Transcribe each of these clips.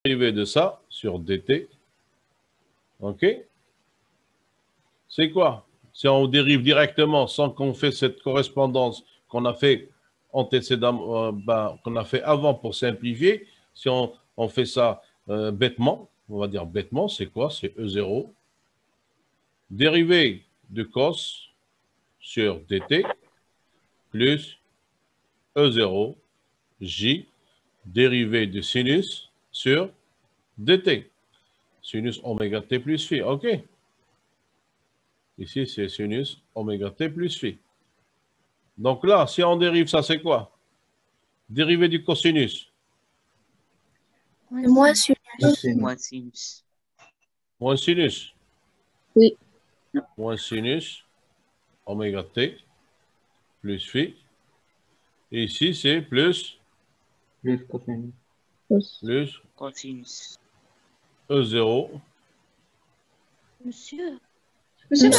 dérivé de ça sur dt, ok, c'est quoi? Si on dérive directement sans qu'on fait cette correspondance qu'on a fait antécédemment, qu'on a fait avant pour simplifier, si on fait ça bêtement, on va dire bêtement, c'est quoi? C'est E0, dérivé de cos sur dt plus E0 J dérivé de sinus sur dt. Sinus oméga t plus phi, ok? Ici, c'est sinus oméga t plus phi. Donc là, si on dérive ça, c'est quoi? Dérivé du cosinus. Moins sinus. Moins sinus. Moins sinus. Oui. Moins sinus oméga t plus phi. Et ici, c'est plus Cosinus. plus Cosinus. E0. Monsieur. Monsieur,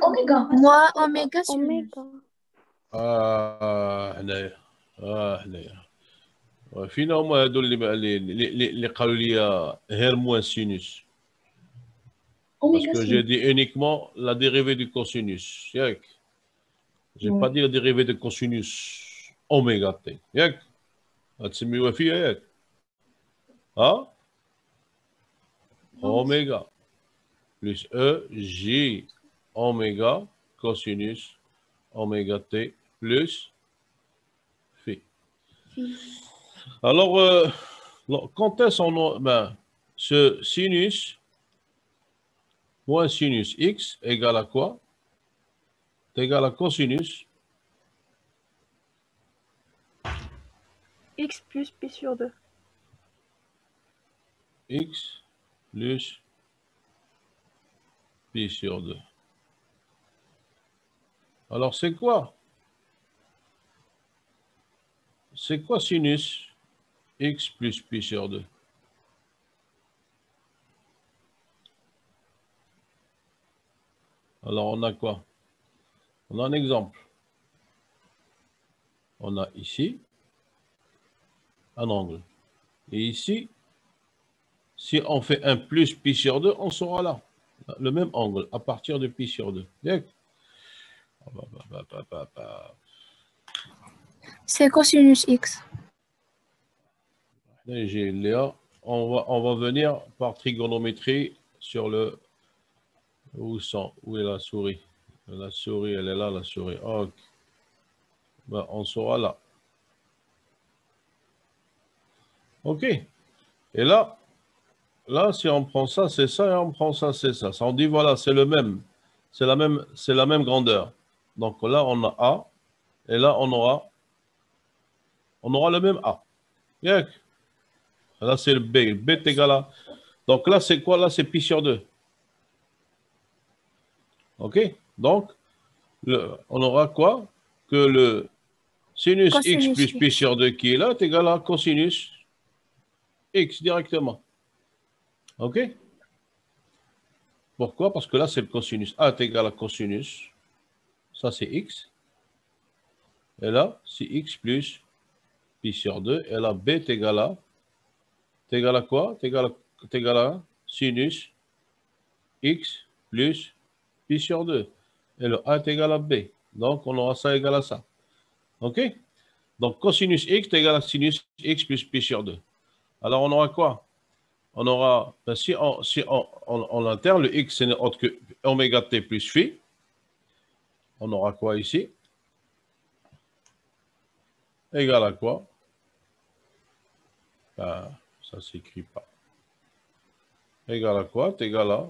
Ouais. moins oméga sinus. هنايا هنايا فينا هما هادو اللي قالوا لي غير موان سينوس parce que j'ai dit uniquement la dérivée du cosinus ياك j'ai pas dit la dérivée de cosinus oméga t ياك هتسميوها فيها ياك ها oméga plus e j oméga cosinus oméga t plus phi. Alors, quand est-ce qu'on a ce sinus moins sinus x égale à quoi? C'est égal à cosinus X plus pi sur 2. x plus pi sur 2. Alors, c'est quoi? C'est quoi sinus x plus pi sur 2? Alors, on a quoi? On a un exemple. On a ici un angle. Et ici, si on fait un plus pi sur 2, on sera là. Le même angle à partir de pi sur 2. C'est cosinus x. J'ai Léa. On va venir par trigonométrie sur le... Où est la souris? La souris, elle est là, la souris. Ok. Ben, on sera là. Ok. Et là, si on prend ça, c'est ça, et on prend ça, c'est ça. On dit, voilà, c'est le même. C'est la même grandeur. Donc là, on a A. Et là, on aura le même A. Bien. Là, c'est le B. Le B est égal à... Donc là, c'est quoi? Là, c'est pi sur 2. OK? Donc, on aura quoi? Que le sinus Cosinus x plus x. pi sur 2 qui est là est égal à cosinus x directement. OK? Pourquoi? Parce que là, c'est le cosinus. A est égal à cosinus. Ça, c'est x. Et là, c'est x plus pi sur 2. Et là, b est égal à... T'es égal à quoi? T'es égal à sinus x plus pi sur 2. Et le a est égal à b. Donc, on aura ça égal à ça. OK? Donc, cosinus x est égal à sinus x plus pi sur 2. Alors, on aura quoi? On aura, ben, si on interne, le x n'est autre que oméga t plus phi. On aura quoi ici? Égal à quoi? Ben, ça ne s'écrit pas. Égal à quoi? C'est égal à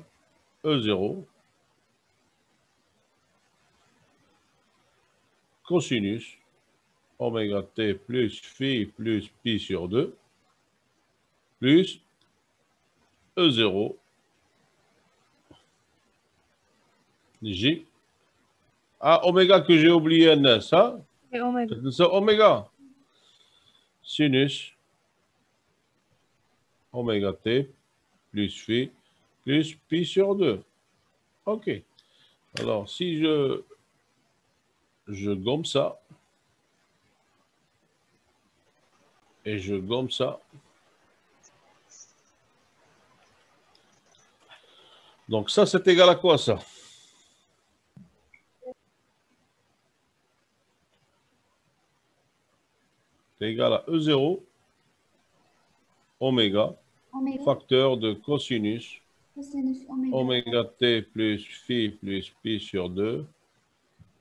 E0 cosinus oméga t plus phi plus pi sur 2 plus E0 J. Ah, oméga que j'ai oublié, ça? Et oméga. C'est oméga. Sinus oméga t plus phi plus pi sur 2. OK. Alors, si je gomme ça, et je gomme ça, Donc ça, c'est égal à quoi ça? C'est égal à E0 oméga facteur de cosinus oméga t plus phi plus pi sur 2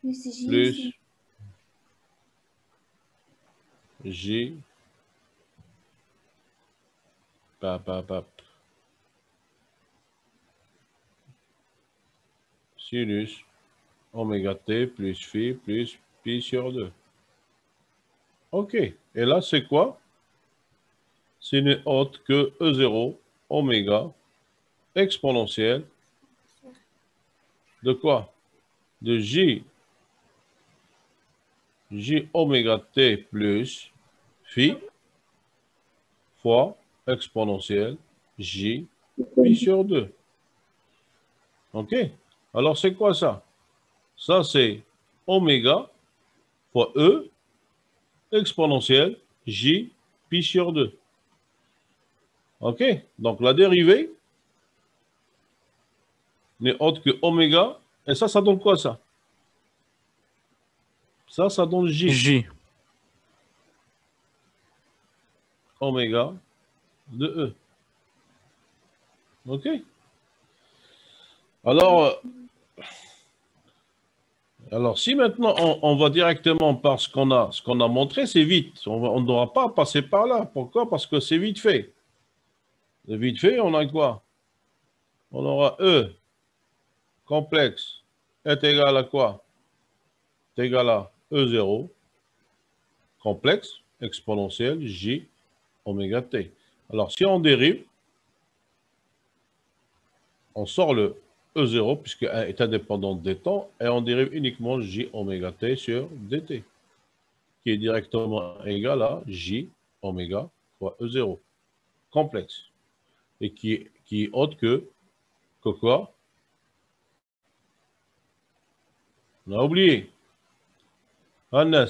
plus j sinus oméga t plus phi plus pi sur 2. OK. Et là, c'est quoi? Ce n'est autre que E0 oméga exponentielle de quoi? De j oméga t plus phi fois exponentielle j pi sur 2. OK? Alors, c'est quoi ça? Ça, c'est oméga fois E exponentielle j pi sur 2. OK? Donc, la dérivée n'est autre que oméga. Et ça donne quoi, ça? Ça donne j. J. Oméga de E. OK? Alors, si maintenant on va directement par ce qu'on a montré, c'est vite. On n'aura pas à passer par là. Pourquoi? Parce que c'est vite fait. C'est vite fait, on a quoi? On aura E complexe est égal à quoi? Est égal à E0 complexe exponentielle J oméga T. Alors, si on dérive, on sort le E0 puisque 1 est indépendant des temps et on dérive uniquement J oméga T sur dt qui est directement égal à J oméga fois E0 complexe et qui est autre que quoi? On a oublié. Hannes.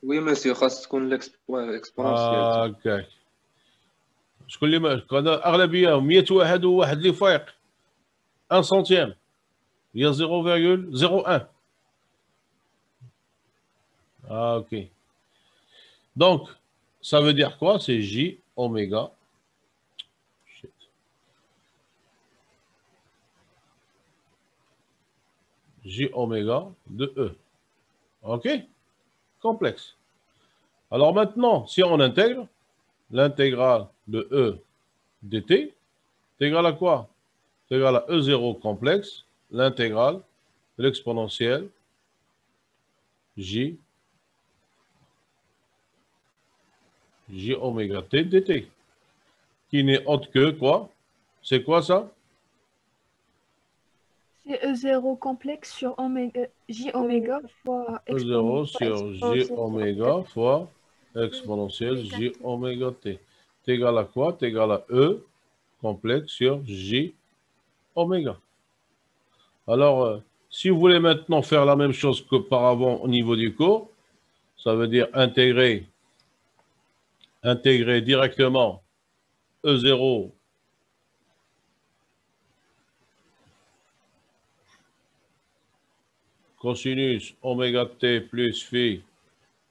Oui, monsieur, خاص تكون الاكسبونونسيال. هكاك. شكون اللي هذا اغلبيه 100 واحد وواحد اللي فايق 1 سنتيم هي 0,01. Ah, ok. Donc, ça veut dire quoi? C'est J oméga. J oméga de E. OK? Complexe. Alors maintenant, si on intègre, l'intégrale de E dt est égale à quoi? C'est égal à E0 complexe, l'intégrale de l'exponentielle J oméga t dt, qui n'est autre que quoi? C'est quoi ça? C'est E0 complexe sur J oméga fois E0 sur J oméga fois exponentielle J oméga t. C'est égal à quoi? C'est égal à E complexe sur J oméga. Alors, si vous voulez maintenant faire la même chose qu'auparavant au niveau du cours, ça veut dire intégrer directement E0 cosinus oméga t plus phi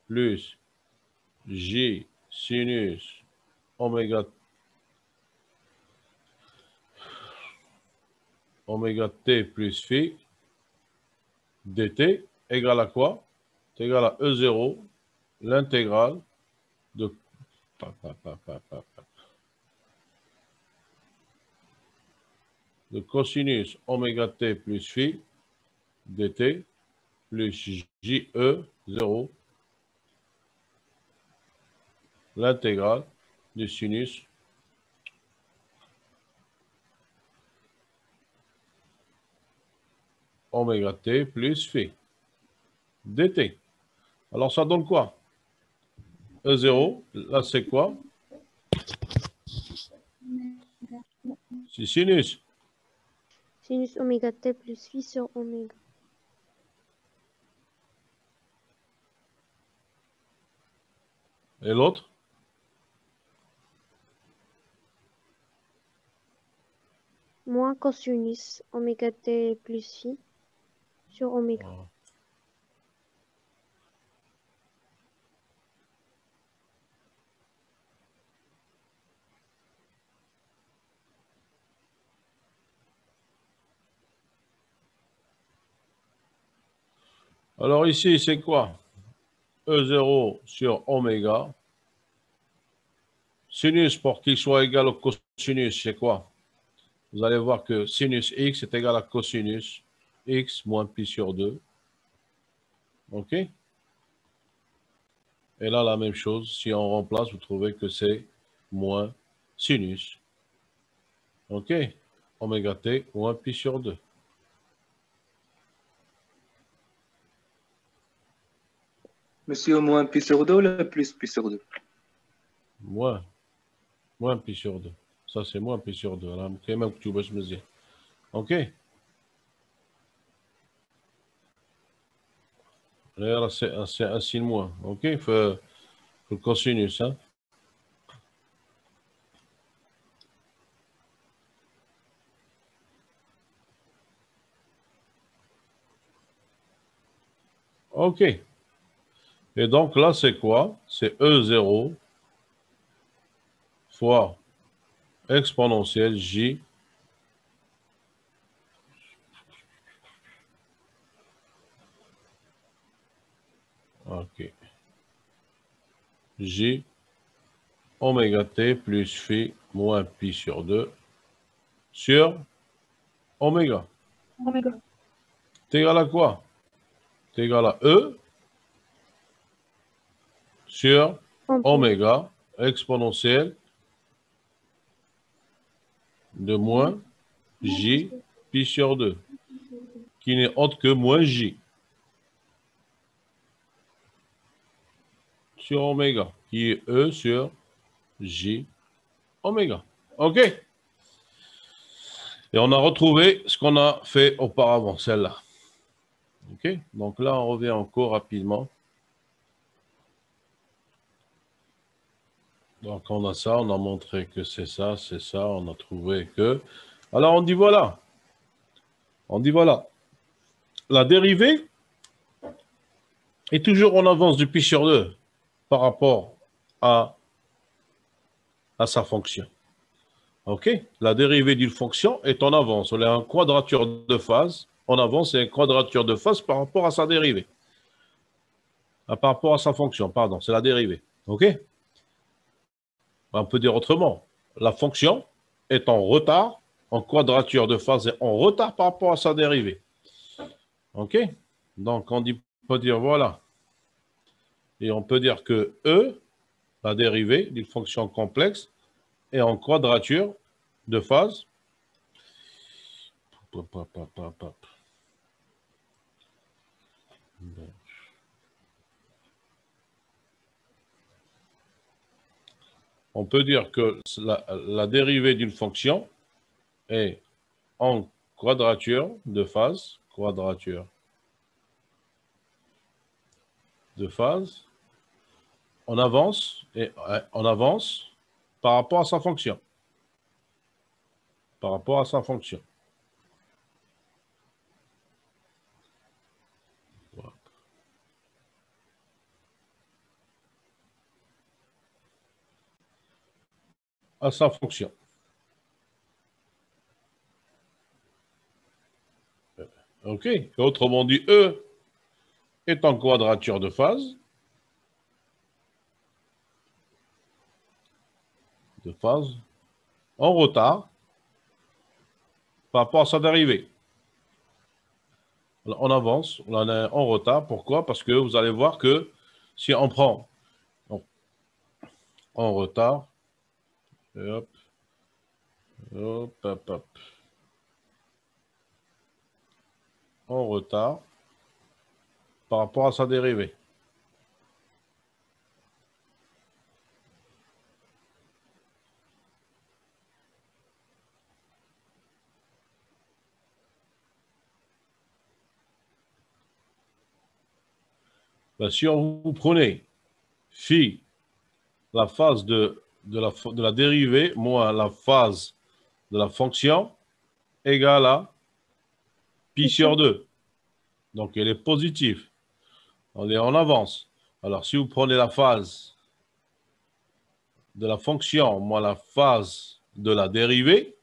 plus J sinus oméga t plus phi dt égale à quoi? C'est égal à E0, l'intégrale de cosinus oméga t plus phi dt plus JE0, l'intégrale du sinus oméga t plus phi dt. Alors, ça donne quoi? E0, là, c'est quoi? C'est sinus. Sinus oméga t plus phi sur oméga. Et l'autre? moins cosinus oméga t plus phi sur oméga. Alors ici, c'est quoi? E0 sur oméga. Sinus, pour qu'il soit égal au cosinus, c'est quoi? Vous allez voir que sinus x est égal à cosinus x moins pi sur 2. OK? Et là, la même chose. Si on remplace, vous trouvez que c'est moins sinus. OK? Oméga t moins pi sur 2. Monsieur, moins pi sur 2 ou le plus pi sur 2? Moins pi sur 2. Ça, c'est moins pi sur 2. Là, même que tu vas me dire. OK? Là, c'est un signe moins. OK? Il faut le cosinus. Hein? OK. Et donc là, c'est quoi? C'est E0 fois exponentielle J. OK. J oméga t plus phi moins pi sur 2 sur oméga. Oméga. T égale à quoi? T égale à E sur oméga exponentielle de moins J pi sur 2, qui n'est autre que moins J sur oméga, qui est E sur J oméga. OK? Et on a retrouvé ce qu'on a fait auparavant, celle-là. OK? Donc là, on revient encore rapidement. Donc on a ça, on a montré que c'est ça, on a trouvé que... Alors on dit voilà. On dit voilà. La dérivée est toujours en avance du pi sur 2 par rapport à sa fonction. OK? La dérivée d'une fonction est en avance. On a une quadrature de phase en avance et une quadrature de phase par rapport à sa dérivée. Par rapport à sa fonction, pardon, c'est la dérivée. OK? On peut dire autrement. La fonction est en retard, en quadrature de phase et en retard par rapport à sa dérivée. OK? Donc, on peut dire voilà. Et on peut dire que E, la dérivée d'une fonction complexe, est en quadrature de phase. On peut dire que la dérivée d'une fonction est en quadrature de phase, en avance par rapport à sa fonction. Voilà. À sa fonction. OK. Et autrement dit, E est en quadrature de phase. En retard par rapport à sa dérivée. On avance, on est en retard. Pourquoi? Parce que vous allez voir que si on prend en retard, hop, en retard par rapport à sa dérivée. Ben, si on vous prenez phi, la phase de la dérivée, moins la phase de la fonction, égale à pi sur 2. Donc, elle est positive. On est en avance. Alors, si vous prenez la phase de la fonction moins la phase de la dérivée,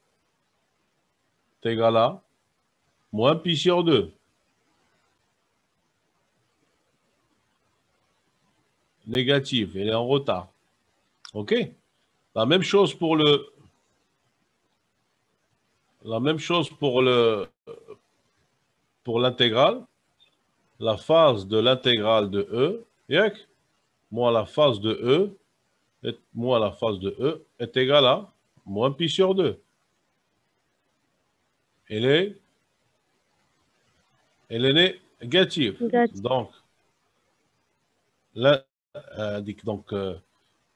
c'est égal à moins pi sur 2. Négative, elle est en retard. OK? La même chose pour pour l'intégrale. La phase de l'intégrale de E, moins la phase de E, moins la phase de E est égale à moins pi sur 2. Elle est négative. Donc,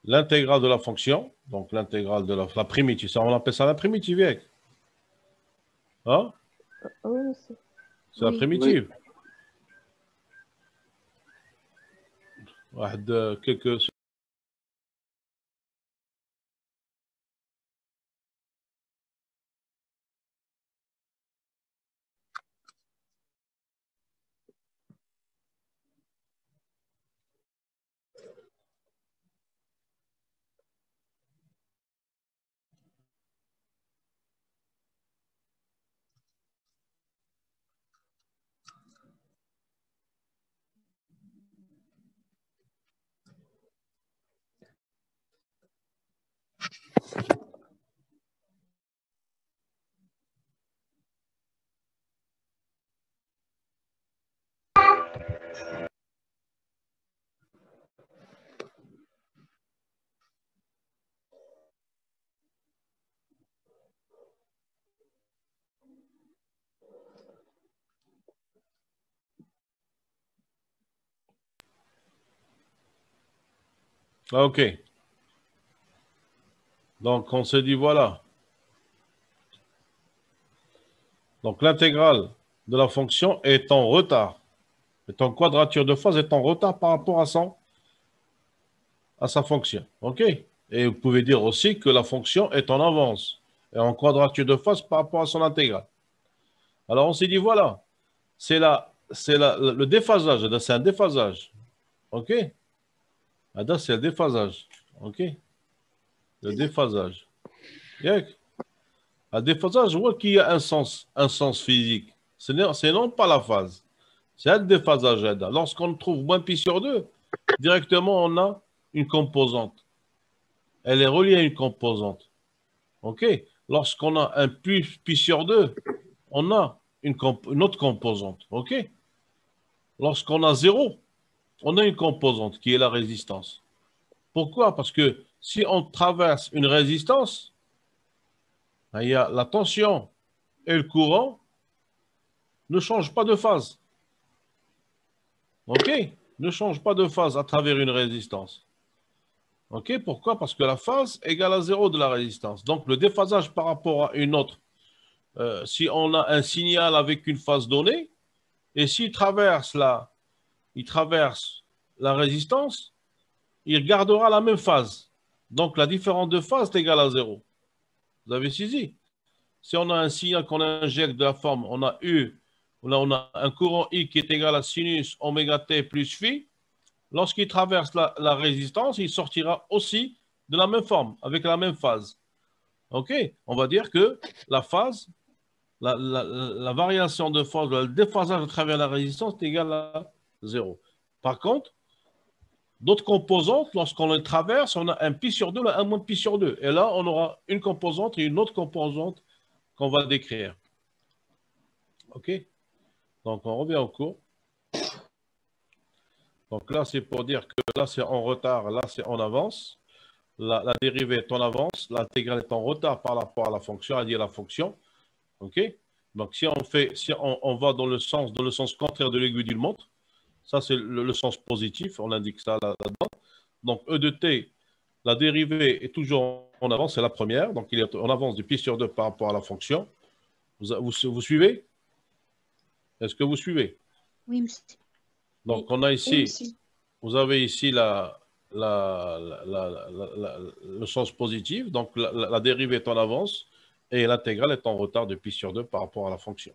l'intégrale de la fonction, donc l'intégrale de la primitive, ça, on appelle ça la primitive. Hein? Oui, C'est la primitive. Quelques... OK. Donc, on se dit, voilà. Donc, l'intégrale de la fonction est en retard. Et en quadrature de phase est en retard par rapport à sa fonction. OK? Et vous pouvez dire aussi que la fonction est en avance et en quadrature de phase par rapport à son intégrale. Alors, on s'est dit, voilà, c'est le déphasage. C'est un déphasage. OK? C'est le déphasage. OK? Le déphasage. Le déphasage, je vois qu'il y a un sens physique. Ce n'est non pas la phase. C'est un déphasage. Lorsqu'on trouve moins pi sur 2, directement, on a une composante. Elle est reliée à une composante. OK? Lorsqu'on a un plus pi sur 2, on a une autre composante. OK? Lorsqu'on a 0, on a une composante qui est la résistance. Pourquoi? Parce que si on traverse une résistance, il y a la tension et le courant ne changent pas de phase. OK? Ne changent pas de phase à travers une résistance. OK? Pourquoi? Parce que la phase égale à 0 de la résistance. Donc, le déphasage par rapport à une autre, si on a un signal avec une phase donnée, et s'il traverse la résistance, il gardera la même phase. Donc, la différence de phase est égale à 0. Vous avez saisi? Si on a un signal qu'on injecte de la forme, on a un courant I qui est égal à sinus oméga t plus phi. Lorsqu'il traverse la résistance, il sortira aussi de la même forme, avec la même phase. OK? On va dire que la phase, la variation de phase, le déphasage à travers la résistance est égal à 0. Par contre, d'autres composantes, lorsqu'on les traverse, on a un pi sur 2, un moins pi sur 2. Et là, on aura une composante et une autre composante qu'on va décrire. OK? Donc, on revient au cours. Donc là, c'est pour dire que là, c'est en retard, là, c'est en avance. La dérivée est en avance, l'intégrale est en retard par rapport à la fonction, à dire la fonction. OK? Donc, si on va dans le sens contraire de l'aiguille d'une montre, ça, c'est le sens positif, on indique ça là-dedans. Donc, E de t, la dérivée est toujours en avance, c'est la première. Donc, il est en avance de pi sur 2 par rapport à la fonction. Vous suivez? Est-ce que vous suivez? Oui, monsieur. Donc, on a ici, vous avez ici le sens positif. Donc, la dérivée est en avance. et l'intégrale est en retard de pi sur 2 par rapport à la fonction.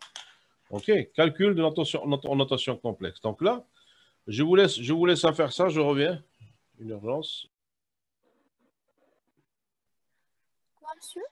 OK, calcul de notation complexe. Donc là, je vous laisse à faire ça, je reviens. Une urgence. Quoi, monsieur?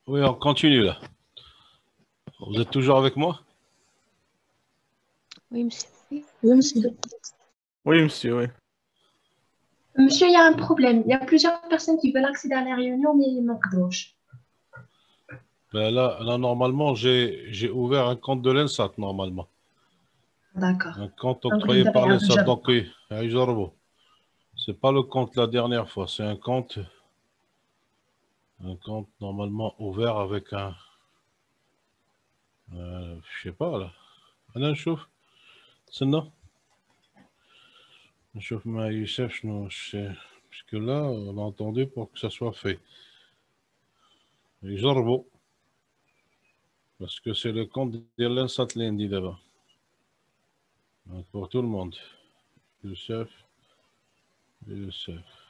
Oui, on continue là. Vous êtes toujours avec moi? Oui, monsieur. Oui, monsieur. Oui, monsieur, oui. Monsieur, il y a un problème. Il y a plusieurs personnes qui veulent accéder à la réunion, mais il manque d'auge. Ben là, normalement, j'ai ouvert un compte de l'ENSAT, normalement. D'accord. Un compte Donc, octroyé par derrière, l'ENSAT. je- Donc, c'est pas le compte la dernière fois. C'est un compte normalement ouvert avec un. Je sais pas, là. أنا نشوف. استنى. نشوف مع يوسف شنو parce que là, on a entendu pour que ça soit fait. يجربوا. Parce que c'est le compte de l'ENSAT lundi là-bas. Donc, pour tout le monde. Youssef. Youssef.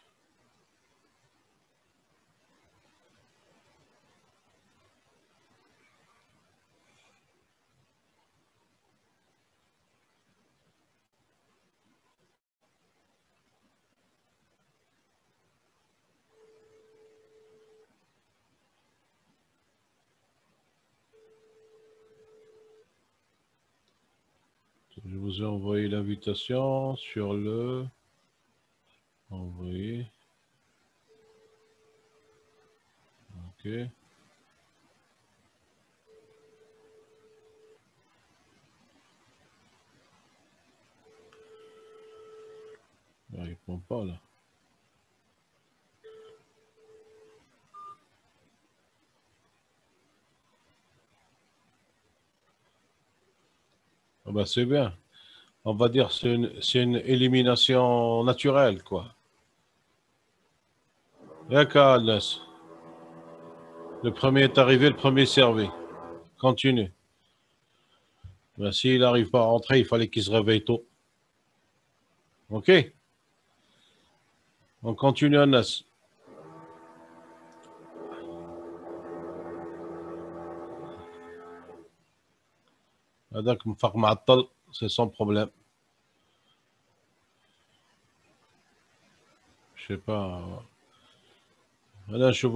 Je vous ai envoyé l'invitation sur le. Envoyer. Ok. Il ne répond pas là. Ah bah c'est bien. On va dire que c'est une élimination naturelle, quoi. D'accord, Agnès. Le premier est arrivé, le premier servi. Continue. Ben, s'il n'arrive pas à rentrer, il fallait qu'il se réveille tôt. OK? On continue, Agnès. هذاك مفاق معطل, c'est sans problème. Je sais pas. أنا نشوف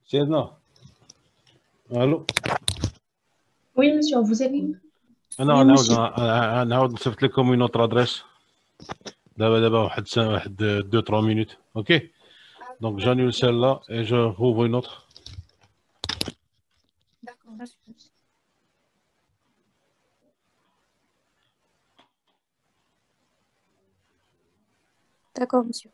C'est non. Allô? Oui, monsieur, vous avez... انا Oui, monsieur. نعاود نصيفط لكم une autre adresse. دابا واحد 2-3 minutes. OK. Donc j'annule celle-là et je rouvre une autre. D'accord, monsieur.